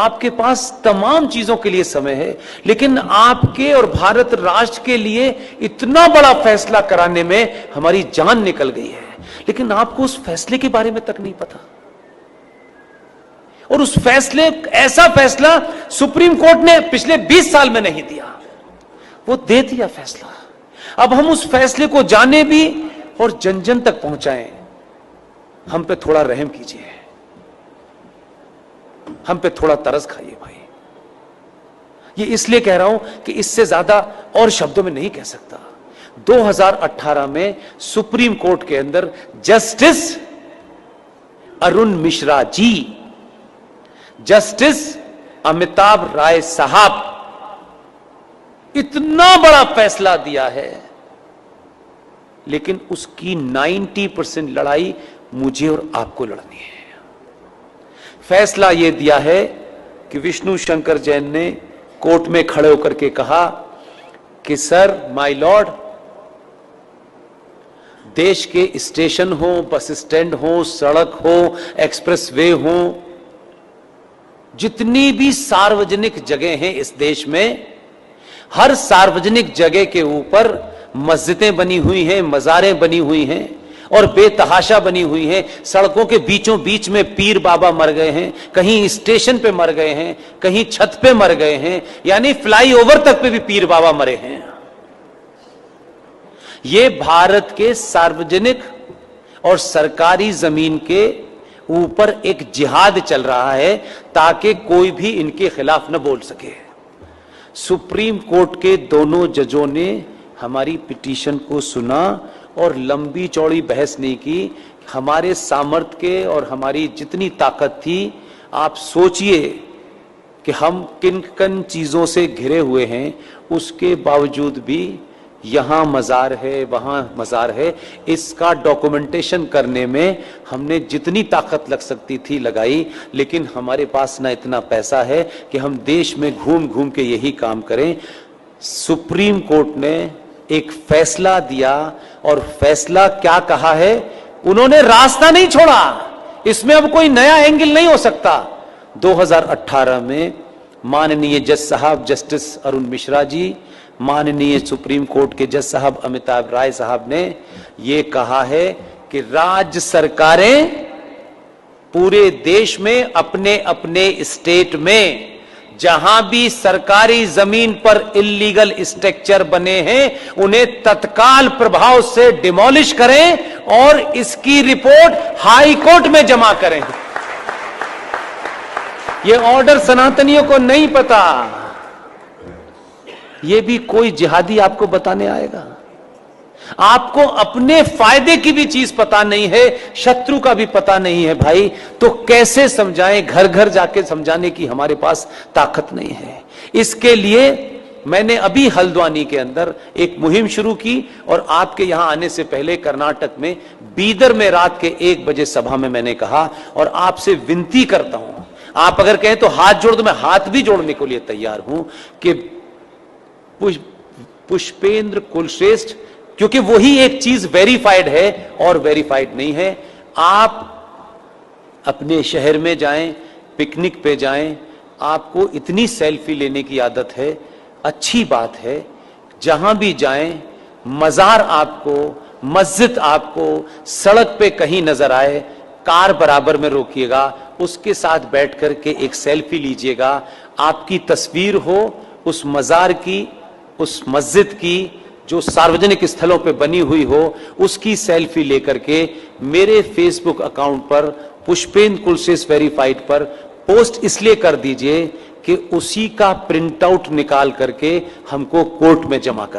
आपके पास तमाम चीजों के लिए समय है, लेकिन आपके और भारत राष्ट्र के लिए इतना बड़ा फैसला कराने में हमारी जान निकल गई है, लेकिन आपको उस फैसले के बारे में तक नहीं पता। और उस फैसले, ऐसा फैसला सुप्रीम कोर्ट ने पिछले 20 साल में नहीं दिया, वो दे दिया फैसला। अब हम उस फैसले को जाने भी और जन जन तक पहुंचाएं। हम पे थोड़ा रहम कीजिए, हम पे थोड़ा तरस खाइए भाई। ये इसलिए कह रहा हूं कि इससे ज्यादा और शब्दों में नहीं कह सकता। 2018 में सुप्रीम कोर्ट के अंदर जस्टिस अरुण मिश्रा जी, जस्टिस अमिताभ राय साहब इतना बड़ा फैसला दिया है, लेकिन उसकी 90% लड़ाई मुझे और आपको लड़नी है। फैसला यह दिया है कि विष्णु शंकर जैन ने कोर्ट में खड़े होकर के कहा कि सर, माय लॉर्ड, देश के स्टेशन हो, बस स्टैंड हो, सड़क हो, एक्सप्रेसवे हो, जितनी भी सार्वजनिक जगह हैं इस देश में, हर सार्वजनिक जगह के ऊपर मस्जिदें बनी हुई हैं, मज़ारें बनी हुई हैं और बेतहाशा बनी हुई हैं। सड़कों के बीचों बीच में पीर बाबा मर गए हैं, कहीं स्टेशन पे मर गए हैं, कहीं छत पे मर गए हैं, यानी फ्लाईओवर तक पे भी पीर बाबा मरे हैं। ये भारत के सार्वजनिक और सरकारी जमीन के ऊपर एक जिहाद चल रहा है ताकि कोई भी इनके खिलाफ न बोल सके। सुप्रीम कोर्ट के दोनों जजों ने हमारी पिटीशन को सुना और लंबी चौड़ी बहस नहीं की। हमारे सामर्थ्य के और हमारी जितनी ताकत थी, आप सोचिए कि हम किन किन चीजों से घिरे हुए हैं, उसके बावजूद भी यहां मजार है, वहां मजार है, इसका डॉक्यूमेंटेशन करने में हमने जितनी ताकत लग सकती थी लगाई, लेकिन हमारे पास ना इतना पैसा है कि हम देश में घूम घूम के यही काम करें। सुप्रीम कोर्ट ने एक फैसला दिया और फैसला क्या कहा है, उन्होंने रास्ता नहीं छोड़ा, इसमें अब कोई नया एंगल नहीं हो सकता। 2018 में माननीय जज साहब जस्टिस अरुण मिश्रा जी, माननीय सुप्रीम कोर्ट के जज साहब अमिताभ राय साहब ने यह कहा है कि राज्य सरकारें पूरे देश में अपने अपने स्टेट में जहां भी सरकारी जमीन पर इल्लीगल स्ट्रक्चर बने हैं, उन्हें तत्काल प्रभाव से डिमोलिश करें और इसकी रिपोर्ट हाई कोर्ट में जमा करें। यह ऑर्डर सनातनियों को नहीं पता, यह भी कोई जिहादी आपको बताने आएगा। आपको अपने फायदे की भी चीज पता नहीं है, शत्रु का भी पता नहीं है भाई, तो कैसे समझाएं? घर घर जाके समझाने की हमारे पास ताकत नहीं है। इसके लिए मैंने अभी हल्द्वानी के अंदर एक मुहिम शुरू की और आपके यहां आने से पहले कर्नाटक में बीदर में रात के 1 बजे सभा में मैंने कहा, और आपसे विनती करता हूं, आप अगर कहें तो हाथ जोड़ दो, मैं हाथ भी जोड़ने के लिए तैयार हूं कि पुष्पेंद्र कुलश्रेष्ठ, क्योंकि वही एक चीज वेरीफाइड है और वेरीफाइड नहीं है। आप अपने शहर में जाएं, पिकनिक पे जाएं, आपको इतनी सेल्फी लेने की आदत है, अच्छी बात है, जहां भी जाएं, मजार आपको, मस्जिद आपको सड़क पे कहीं नजर आए, कार बराबर में रोकिएगा, उसके साथ बैठ करके एक सेल्फी लीजिएगा। आपकी तस्वीर हो उस मजार की, उस मस्जिद की जो सार्वजनिक स्थलों पे बनी हुई हो, उसकी सेल्फी लेकर के मेरे फेसबुक अकाउंट पर पुष्पेंद्र कुलश्रेष्ठ वेरीफाइड पर पोस्ट इसलिए कर दीजिए कि उसी का प्रिंट आउट निकाल करके हमको कोर्ट में जमा कर